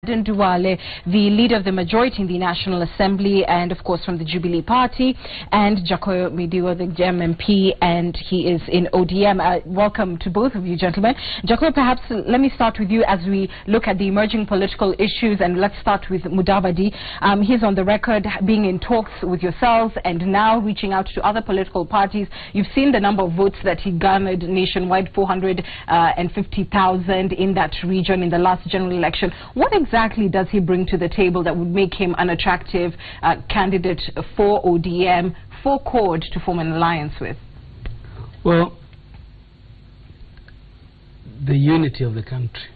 Duale, the leader of the majority in the National Assembly, and of course from the Jubilee Party, and Jacob Midiwo, the MMP, and he is in ODM. Welcome to both of you, gentlemen. Jacob, perhaps let me start with you as we look at the emerging political issues, and let's start with Mudavadi. He's on the record being in talks with yourselves and now reaching out to other political parties. You've seen the number of votes that he garnered nationwide, 450,000 in that region in the last general election. What exactly does he bring to the table that would make him an attractive candidate for ODM, for CORD to form an alliance with? Well, the unity of the country.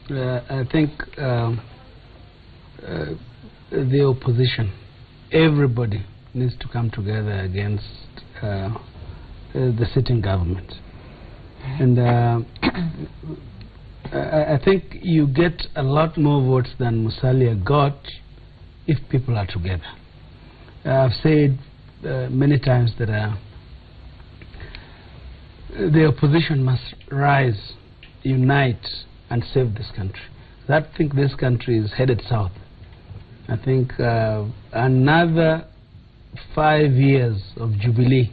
I think the opposition, everybody needs to come together against the sitting government. And I think you get a lot more votes than Musalia got if people are together. I've said many times that the opposition must rise, unite, and save this country. I think this country is headed south. I think another 5 years of Jubilee,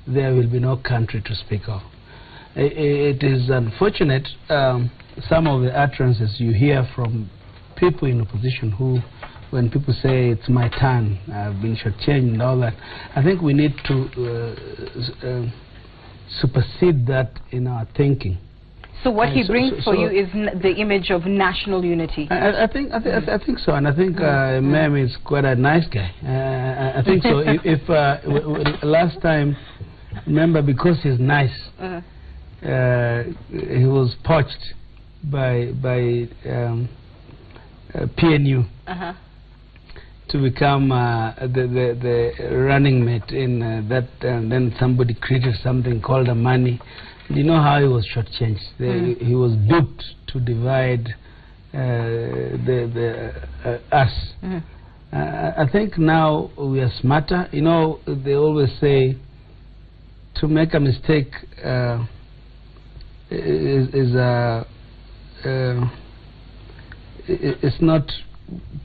there will be no country to speak of. It is unfortunate, some of the utterances you hear from people in opposition who, when people say it's my turn, I've been shortchanged and all that, I think we need to supersede that in our thinking. So what he brings for you is the image of national unity. I think so, and I think Mem is quite a nice guy. I think so. If last time, remember, because he's nice, he was poached by PNU to become the running mate in that, and then somebody created something called Amani. You know how he was shortchanged. He was duped to divide us. I think now we are smarter. You know, they always say to make a mistake it's not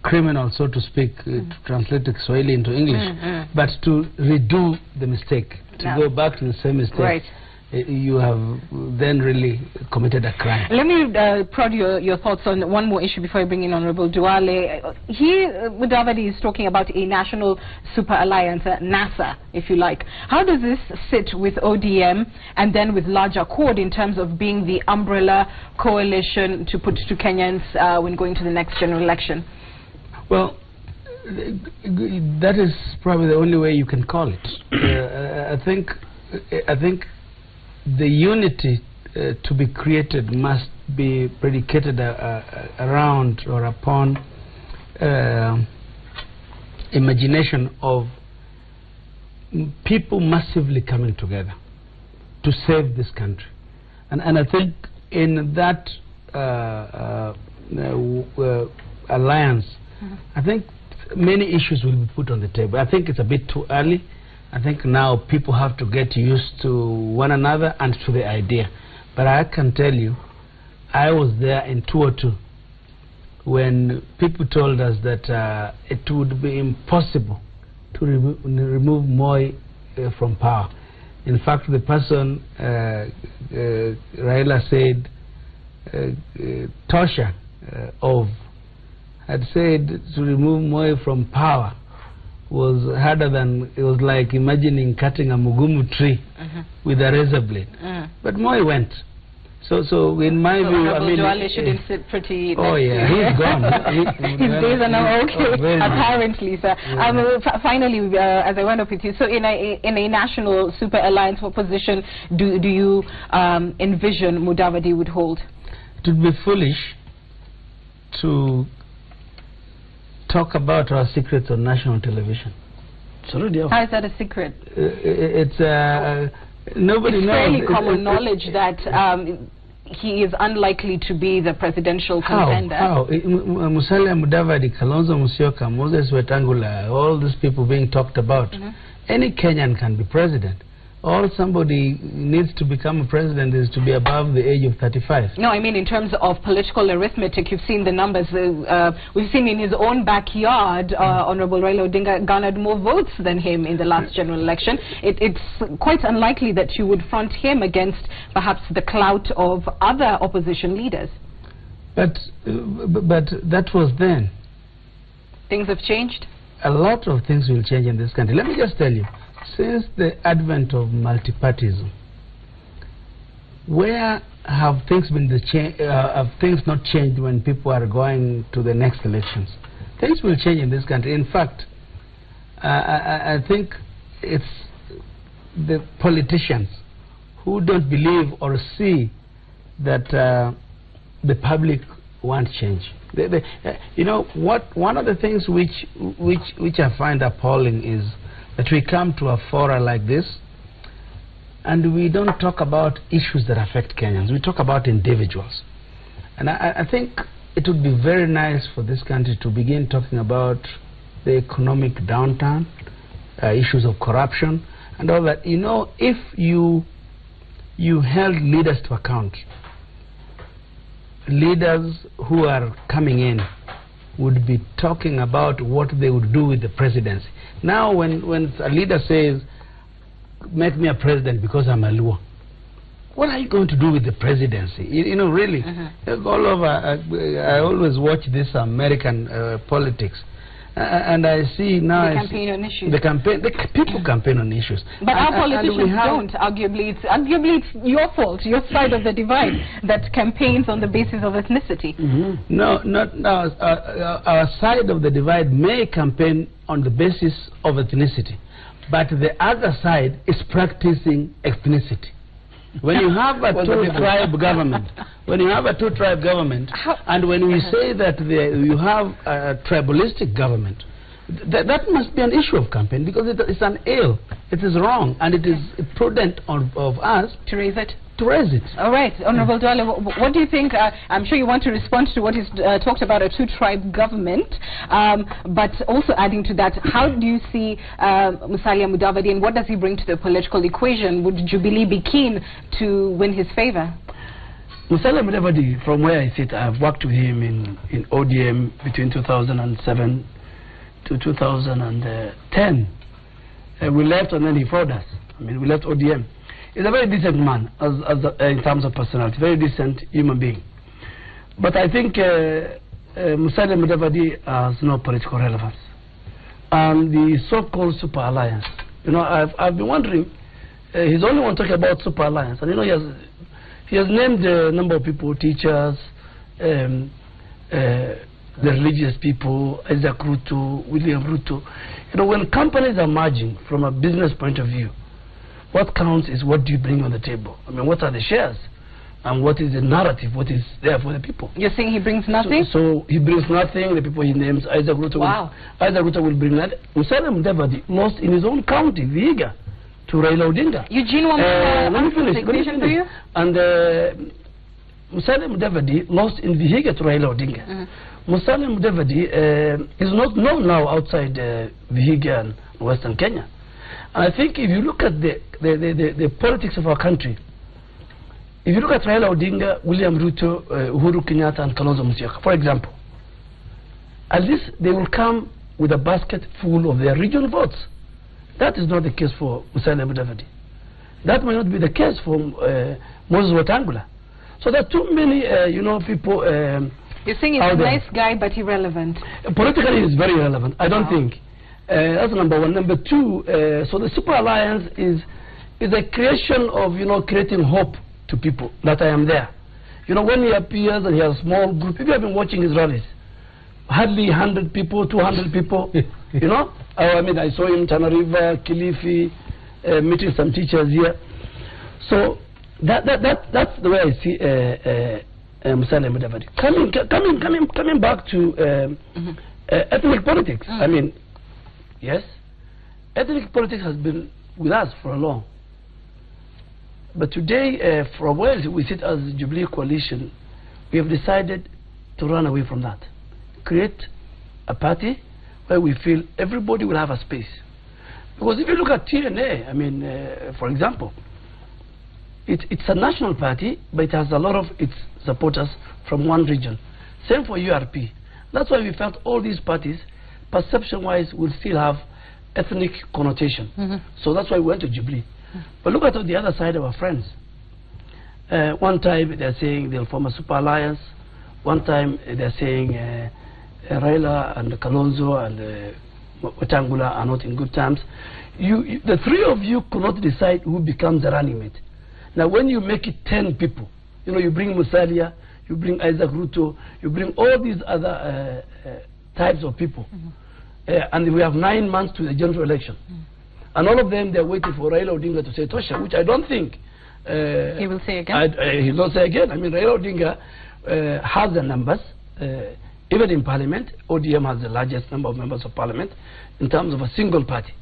criminal, so to speak, to translate Kiswahili into English, but to redo the mistake, to go back to the same mistake. Right. You have then really committed a crime. Let me prod your thoughts on one more issue before I bring in Honorable Duale. Mudavadi is talking about a national super alliance, NASA, if you like. How does this sit with ODM and then with larger CORD in terms of being the umbrella coalition to put to Kenyans when going to the next general election? Well, that is probably the only way you can call it. I think the unity to be created must be predicated around or upon imagination of people massively coming together to save this country. And I think in that alliance, I think many issues will be put on the table. I think it's a bit too early. I think now people have to get used to one another and to the idea. But I can tell you, I was there in 2002 when people told us that it would be impossible to remove Moi from power. In fact, the person, Raila said, Tosha had said to remove Moi from power was harder than, it was like imagining cutting a mugumu tree with a razor blade. But Moi went. So in my view, I mean, Duale shouldn't sit pretty. Oh yeah, he's gone. His days are now okay, apparently, sir. Finally, as I went up with you, so in a national super alliance, what position do you envision Mudavadi would hold? It would be foolish to talk about our secrets on national television. How is that a secret? It's nobody knows. It's fairly common knowledge that he is unlikely to be the presidential contender. How? Musalia Mudavadi, Kalonzo Musyoka, Moses Wetangula, all these people being talked about. Any Kenyan can be president. all somebody needs to become a president is to be above the age of 35. No, I mean in terms of political arithmetic, you've seen the numbers. We've seen in his own backyard, Honorable Raila Odinga garnered more votes than him in the last general election. It's quite unlikely that you would front him against perhaps the clout of other opposition leaders. But that was then. Things have changed? A lot of things will change in this country. Let me just tell you, since the advent of multipartyism, where have things been have things not changed when people are going to the next elections? Things will change in this country. In fact, I think it's the politicians who don't believe or see that the public wants change. You know what? One of the things which I find appalling is that we come to a forum like this and we don't talk about issues that affect Kenyans. We talk about individuals. And I think it would be very nice for this country to begin talking about the economic downturn, issues of corruption and all that. You know, if you held leaders to account, leaders who are coming in would be talking about what they would do with the presidency. Now when a leader says, make me a president because I'm a Luo, what are you going to do with the presidency? You know, really, all over, I always watch this American politics. And I see now... They campaign on issues. The people campaign on issues. But our politicians don't, arguably. Arguably, it's your fault, your side of the divide, that campaigns on the basis of ethnicity. No, not now. Our side of the divide may campaign on the basis of ethnicity, but the other side is practicing ethnicity. When you have a two-tribe government, and when we say that you have a tribalistic government, that must be an issue of campaign, because it's an ill, it is wrong, and it is prudent of us to raise it. All right, Honorable Duale, what do you think? I'm sure you want to respond to what is talked about, a two-tribe government, but also adding to that, how do you see Musalia Mudavadi, and what does he bring to the political equation? Would Jubilee be keen to win his favor? Musalia Mudavadi, from where I sit, I've worked with him in ODM between 2007 to 2010. We left and then he followed us. I mean, we left ODM. He's a very decent man in terms of personality, very decent human being. But I think Musalia Mudavadi has no political relevance. And the so-called Super Alliance, you know, I've been wondering, he's only one talking about Super Alliance, and you know, he has named a number of people, teachers, the religious people, Isaac Ruto, William Ruto. You know, when companies are merging from a business point of view, what counts is what do you bring on the table. I mean, what are the shares? And what is the narrative? What is there for the people? You're saying he brings nothing? So he brings nothing. The people he names, Isaac Ruto, Isaac Ruto will bring nothing. Musalia Mudavadi lost in his own county, Vihiga, to Raila Odinga. Eugene wants to finish. For you? And Musalia Mudavadi lost in Vihiga to Raila Odinga. Musalia Mudavadi is not known now outside Vihiga and Western Kenya. And I think if you look at the politics of our country, if you look at Raila Odinga, William Ruto, Uhuru Kenyatta and Kalonzo Musyoka, for example, at least they will come with a basket full of their regional votes. That is not the case for Musalia Mudavadi. That might not be the case for Moses Wetangula. So there are too many, you know, people... You're saying he's a nice guy but irrelevant. Politically he's very irrelevant, I don't think. That's number one. Number two, so the Super Alliance is a creation of, you know, creating hope to people that I am there. You know, when he appears and he has a small group, if you have been watching his rallies, hardly 100 people, 200 people, you know. I mean, I saw him in Tana River, Kilifi, meeting some teachers here. So that's the way I see Musalia Mudavadi. Coming back to ethnic politics. I mean, yes, ethnic politics has been with us for a long. But today, for a while, we sit as a Jubilee coalition. We have decided to run away from that. Create a party where we feel everybody will have a space. Because if you look at TNA, I mean, for example, it's a national party, but it has a lot of its supporters from one region. Same for URP. That's why we felt all these parties, perception-wise, will still have ethnic connotation. So that's why we went to Jubilee. But look at the other side of our friends. One time they're saying they'll form a super alliance. One time they're saying Raila and Kalonzo and Wetangula are not in good terms. The three of you could not decide who becomes the running mate. Now when you make it 10 people, you bring Musalia, you bring Isaac Ruto, you bring all these other types of people. And we have 9 months to the general election. And all of them, they're waiting for Raila Odinga to say Tosha, which I don't think he will say again. He will say again. I mean, Raila Odinga has the numbers. Even in Parliament, ODM has the largest number of members of Parliament in terms of a single party.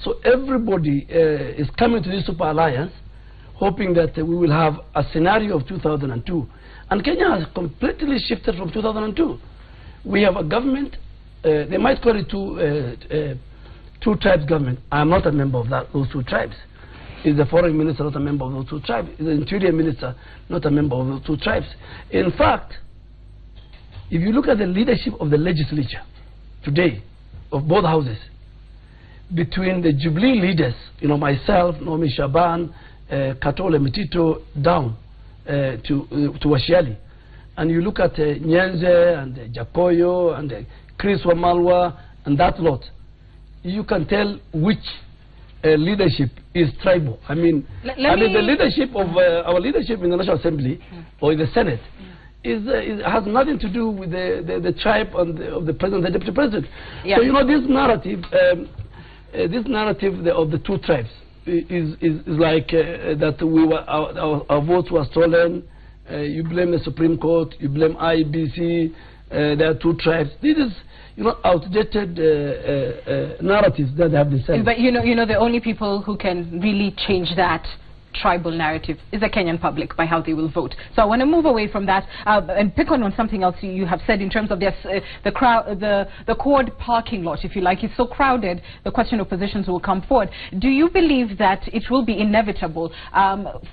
So everybody is coming to this super alliance, hoping that we will have a scenario of 2002. And Kenya has completely shifted from 2002. We have a government, they might call it two tribes government. I am not a member of those two tribes. Is the foreign minister not a member of those two tribes? Is the interior minister not a member of those two tribes? In fact, if you look at the leadership of the legislature today, of both houses, between the Jubilee leaders, myself, Naomi Shaban, Katole Mitito, down to Washiali, and you look at Nyenze and Jakoyo and Chris Wamalwa and that lot, you can tell which leadership is tribal. I mean, the leadership of our leadership in the National Assembly or in the Senate has nothing to do with the tribe of the president, the deputy president. Yeah. So this narrative of the two tribes is like that our votes were stolen. You blame the Supreme Court, you blame IEBC. There are two tribes. This is outdated narratives that have been said. But the only people who can really change that tribal narrative is the Kenyan public by how they will vote. So I want to move away from that and pick on something else you have said in terms of the Quad parking lot, if you like. It's so crowded, the question of positions will come forward. Do you believe that it will be inevitable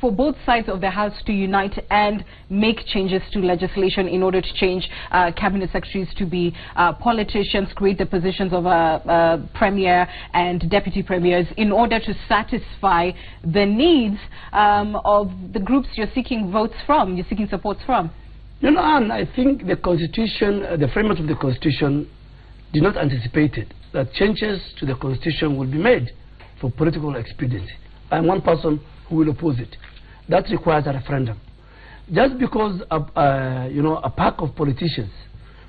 for both sides of the House to unite and make changes to legislation in order to change cabinet secretaries to be politicians, create the positions of premier and deputy premiers in order to satisfy the needs of the groups you're seeking votes from, you're seeking supports from? Anne, I think the Constitution, the framework of the Constitution did not anticipate it, that changes to the Constitution will be made for political expediency. I'm one person who will oppose it. That requires a referendum. Just because a pack of politicians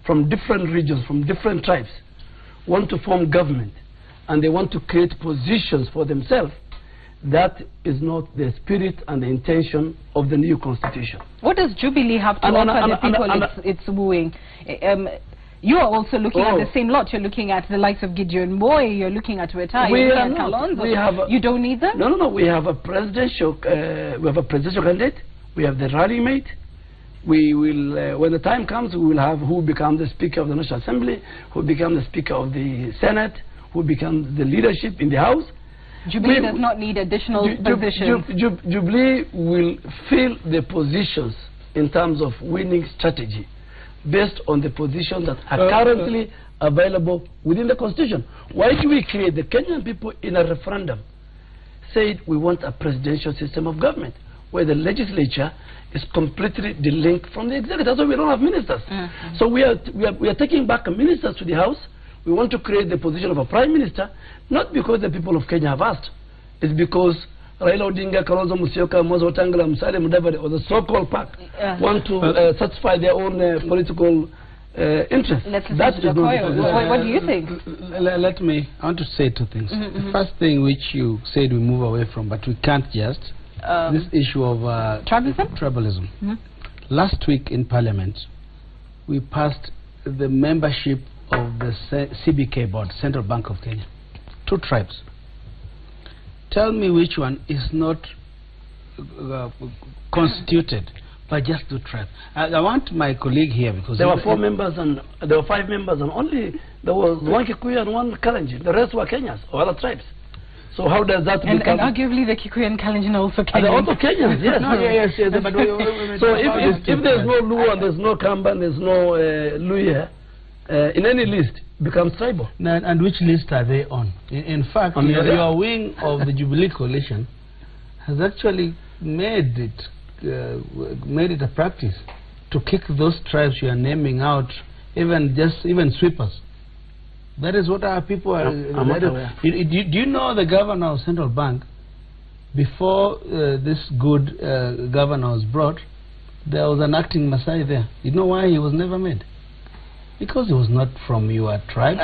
from different regions, from different tribes, want to form government and they want to create positions for themselves, that is not the spirit and the intention of the new constitution. What does Jubilee have to offer the people it's wooing? You are also looking at the same lot. You're looking at the likes of Gideon Moy, you're looking at Weta, you're looking at Kalonzo. You don't need them? No. We have a presidential candidate. We have the running mate. We will, when the time comes, we will have who becomes the Speaker of the National Assembly, who becomes the Speaker of the Senate, who becomes the leadership in the House. Jubilee does not need additional positions. Jubilee will fill the positions in terms of winning strategy based on the positions that are currently available within the Constitution. Why do we create? The Kenyan people in a referendum said we want a presidential system of government where the legislature is completely delinked from the executive. So we don't have ministers. So we are taking back ministers to the House. We want to create the position of a prime minister, not because the people of Kenya have asked. It's because Raila Odinga, Kalonzo Musyoka, Moses Wetangula, Musalia Mudavadi, or the so-called pack want to satisfy their own political interests. What do you think? I want to say two things. The first thing which you said we move away from, but we can't just, this issue of tribalism. Last week in Parliament, we passed the membership of the CBK board, Central Bank of Kenya. 2 tribes. Tell me which one is not constituted by just 2 tribes. I want my colleague here, because there were 4 members and there were 5 members, and only there was 1 Kikuyu and 1 Kalenjin. The rest were Kenyans or other tribes. So how does that and become... And arguably the Kikuyu and Kalenjin are also Kenyans. They're also Kenyans, yes. No, yes. But So if there's no Luo and there's no Kamba and there's no Luhya, in any list, it becomes tribal. And which list are they on? In fact, your wing of the Jubilee coalition has actually made it a practice to kick those tribes you are naming out, even sweepers. That is what our people are. Do you know the governor of Central Bank? Before this good governor was brought, there was an acting Masai there. You know why he was never made? Because he was not from your tribes.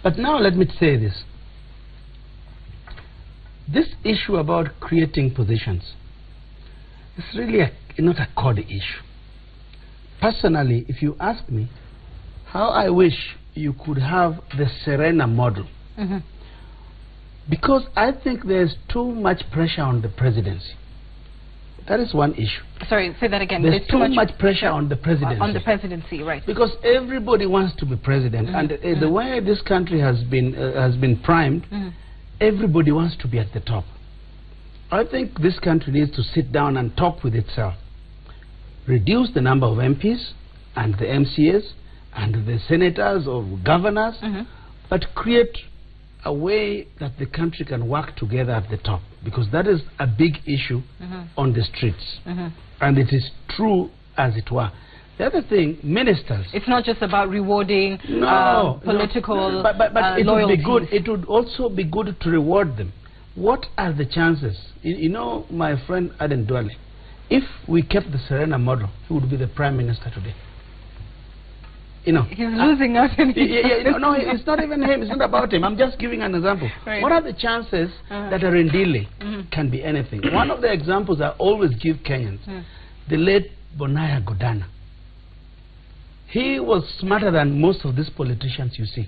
But now let me say this. This issue about creating positions is really not a Kodi issue. Personally, if you ask me, how I wish you could have the Serena model. Because I think there's too much pressure on the presidency. That is one issue. Sorry, say that again. There's too much pressure on the presidency. On the presidency, right. Because everybody wants to be president. And the way this country has been primed, everybody wants to be at the top. I think this country needs to sit down and talk with itself. Reduce the number of MPs and the MCAs and the senators or governors, but create a way that the country can work together at the top, because that is a big issue on the streets, and it is true as it were. The other thing, ministers. It's not just about rewarding political but it loyalties. would be good. It would also be good to reward them. What are the chances? You know, my friend Aden Duale, if we kept the Serena model, he would be the prime minister today. You know, he's losing out. No, it's not even him. It's not about him. I'm just giving an example. Right. What are the chances that a Rendile can be anything? One of the examples I always give Kenyans, the late Bonaya Godana. He was smarter than most of these politicians you see.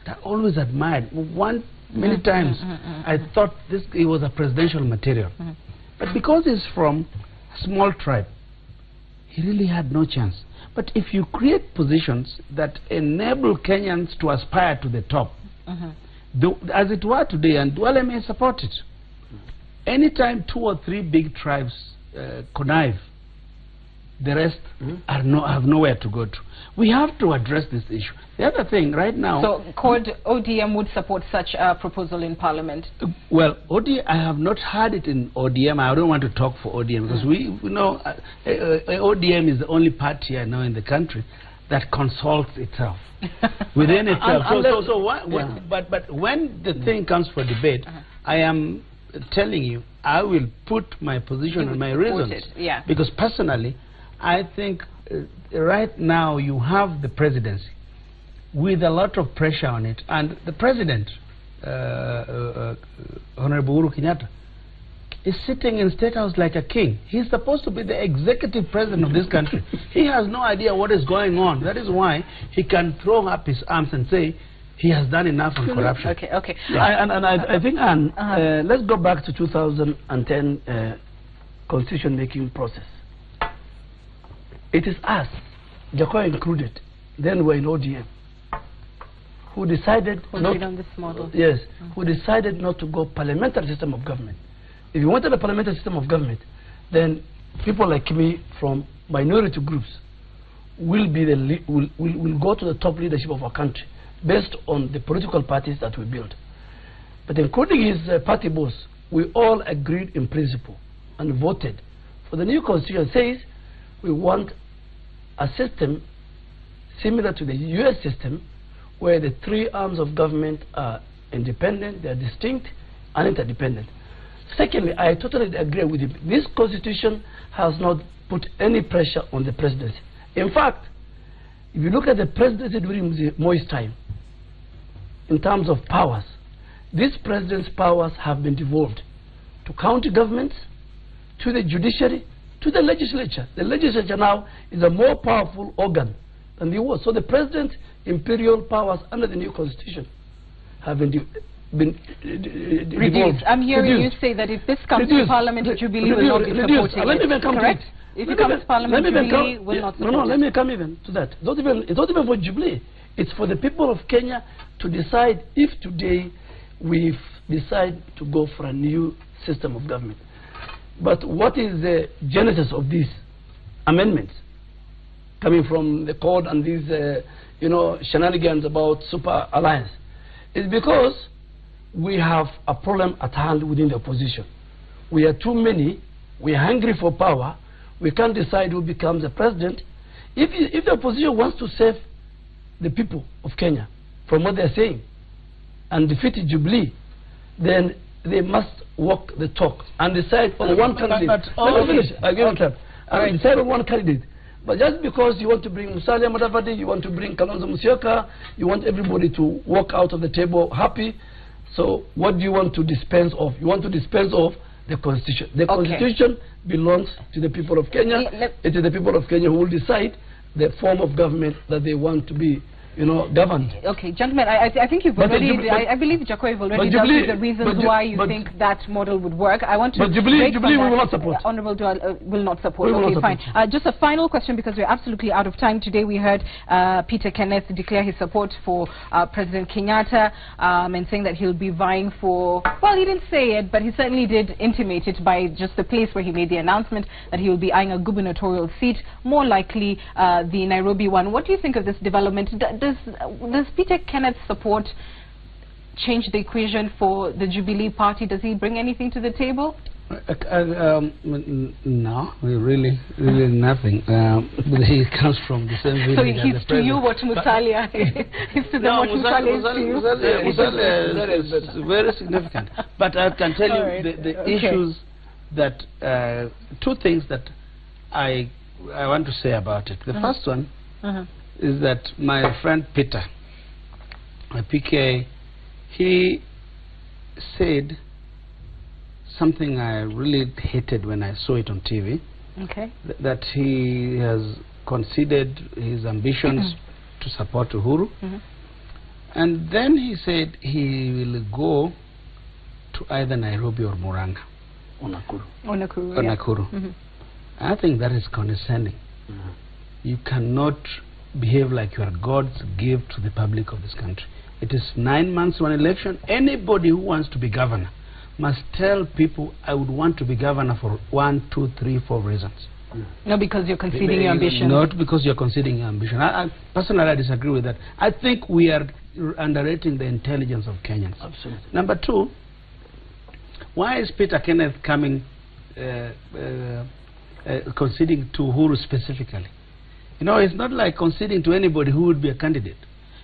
I always admired. Many times I thought he was a presidential material. But because he's from a small tribe, he really had no chance. But if you create positions that enable Kenyans to aspire to the top, as it were today, and Duale may support it, anytime 2 or 3 big tribes connive, the rest have nowhere to go to. We have to address this issue. The other thing right now... So, ODM would support such a proposal in Parliament? Well, I have not heard it in ODM. I don't want to talk for ODM, because we know ODM is the only party I know in the country that consults itself within itself. But when the thing comes for debate, I am telling you, I will put my position and my reasons. Because personally, I think right now you have the presidency with a lot of pressure on it, and the president, Honorable Uhuru Kenyatta, is sitting in State House like a king. He's supposed to be the executive president of this country. He has no idea what is going on. That is why he can throw up his arms and say he has done enough on corruption. Okay. Yeah. I think, Anne, let's go back to 2010 constitution making process. It is us, Jacoy included, then we're in ODM, who decided on this model. Yes, who decided not to go parliamentary system of government. If you wanted a parliamentary system of government, then people like me from minority groups will go to the top leadership of our country based on the political parties that we build. But including his party boss, we all agreed in principle and voted for the new constitution. Says we want a system similar to the US system, where the 3 arms of government are independent, they are distinct and interdependent. Secondly, I totally agree with him. This constitution has not put any pressure on the presidency. In fact, if you look at the presidency during Moi's time, in terms of powers, this president's powers have been devolved to county governments, to the judiciary, to the legislature. The legislature now is a more powerful organ than it was. So the president's imperial powers under the new constitution have been reduced. I'm hearing you say that if this comes to Parliament, Jubilee will not be supporting Let me even come correct? to it. If it comes to Parliament, Jubilee will not support let me come even to that. It's not even for Jubilee. It's for the people of Kenya to decide if today we decide to go for a new system of government. But what is the genesis of these amendments coming from the court and these, shenanigans about super alliance? It's because we have a problem at hand within the opposition. We are too many. We are hungry for power. We can't decide who becomes the president. If the opposition wants to save the people of Kenya from what they're saying and defeat Jubilee, then they must walk the talk and decide on one candidate. Let me finish. I give it up. And decide on one candidate. But just because you want to bring Musalia Mudavadi, you want to bring Kalonzo Musyoka, you want everybody to walk out of the table happy. So what do you want to dispense of? You want to dispense of the Constitution. The Constitution belongs to the people of Kenya. It is the people of Kenya who will decide the form of government that they want to be, governed. Okay, gentlemen, I think you've already, I believe Jaco have already dealt with the reasons why you think that model would work. I want to... But Jubilee will not support. Honorable Dual will not support. Okay, fine. Just a final question, because we're absolutely out of time. Today we heard Peter Kenneth declare his support for President Kenyatta and saying that he'll be vying for... Well, he didn't say it, but he certainly did intimate it by just the place where he made the announcement that he will be eyeing a gubernatorial seat, more likely the Nairobi one. What do you think of this development? Does Peter Kenneth's support change the equation for the Jubilee Party? Does he bring anything to the table? No, really nothing. He comes from the same village. So he's to you what Musalia is to them what Musalia is to you? Musalia is very significant. But I can tell you the issues that, two things that I want to say about it. The first one is that my friend Peter, PK, he said something I really hated when I saw it on TV. Okay. That he has conceded his ambitions to support Uhuru. And then he said he will go to either Nairobi or Murang'a. Or Nakuru. Or Nakuru, or Nakuru. I think that is condescending. You cannot behave like you are God's gift to the public of this country. It is 9 months to an election. Anybody who wants to be governor must tell people, I would want to be governor for 1, 2, 3, 4 reasons. Not because you're conceding your ambition. Not because you're conceding your ambition. Personally, I disagree with that. I think we are underrating the intelligence of Kenyans. Absolutely. Number two, why is Peter Kenneth coming, conceding to Uhuru specifically? It's not like conceding to anybody who would be a candidate.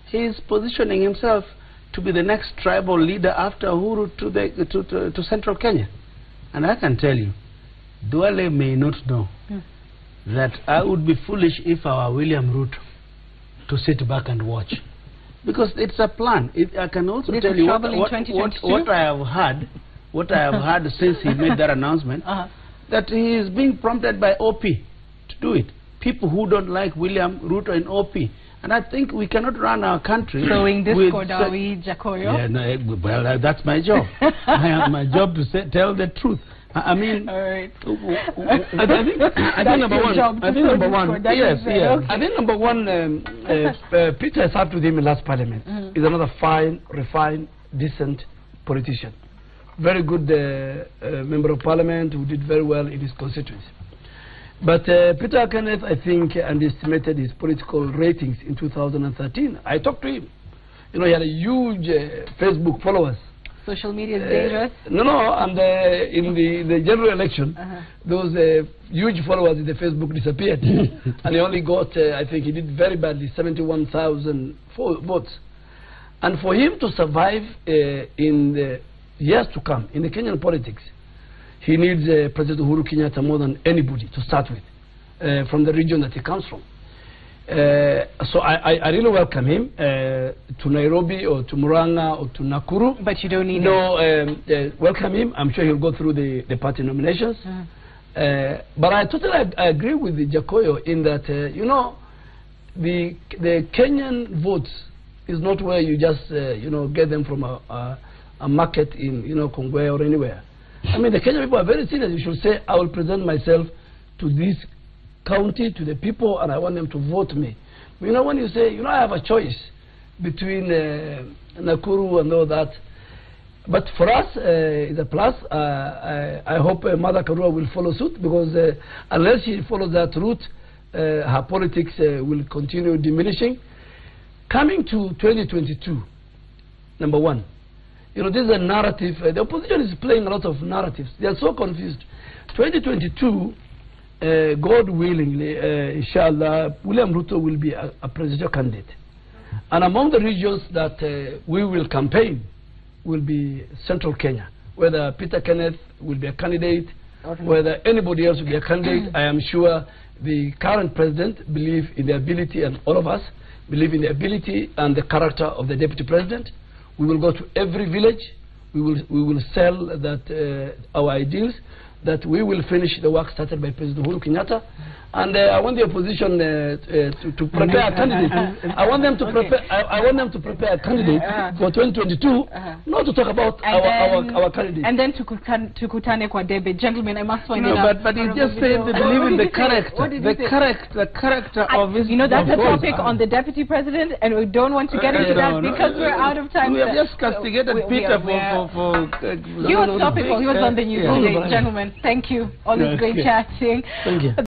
He is positioning himself to be the next tribal leader after Uhuru to Central Kenya. And I can tell you, Duale may not know that I would be foolish if I were William Ruto to sit back and watch. Because it's a plan. I can also tell you what I have heard since he made that announcement, that he is being prompted by OP to do it. People who don't like William Ruto and OP. And I think we cannot run our country throwing discord, are we, Jacoyo? Yeah, no, well, that's my job. My job to tell the truth. I mean, all right. I think number one. Yes. I think number one. Peter sat with him in last parliament. He's another fine, refined, decent politician. Very good member of parliament who did very well in his constituency. But Peter Kenneth, I think, underestimated his political ratings in 2013. I talked to him. He had a huge Facebook followers. Social media is dangerous? No, and in the general election, those huge followers in the Facebook disappeared. And he only got, I think he did very badly, 71,000 votes. And for him to survive in the years to come, in the Kenyan politics, he needs President Uhuru Kenyatta more than anybody to start with, from the region that he comes from. So I really welcome him to Nairobi or to Murang'a or to Nakuru. But you don't need him. Welcome him. I'm sure he'll go through the party nominations. But I totally agree with the Jacoyo in that, the Kenyan votes is not where you just, get them from a market in, Kongwe or anywhere. I mean, the Kenyan people are very serious. You should say, I will present myself to this county, to the people, and I want them to vote me. But when you say, I have a choice between Nakuru and all that, But for us, it's a plus. I hope Mother Karua will follow suit, because unless she follows that route, her politics will continue diminishing. Coming to 2022, number one, you know, this is a narrative. The opposition is playing a lot of narratives. They are so confused. 2022, God willingly, inshallah, William Ruto will be a presidential candidate. And among the regions that we will campaign will be Central Kenya, whether Peter Kenneth will be a candidate, whether anybody else will be a candidate. I am sure the current president believes in the ability, and all of us believe in the ability and the character of the deputy president. We will go to every village. We will sell that our ideals, that we will finish the work started by President Uhuru Kenyatta. And I want the opposition to prepare a candidate. I want them to prepare. I want them to prepare a candidate for 2022, not to talk about our candidate. And then to kutane kwa debe. Gentlemen, I must find out. But he just said they believe in the character. The character of his. You know, that's a topic on the deputy president, and we don't want to get into that because we're out of time. We have just castigated Peter for. He was topical. He was on the news today, gentlemen. Thank you. Always great chatting. Thank you.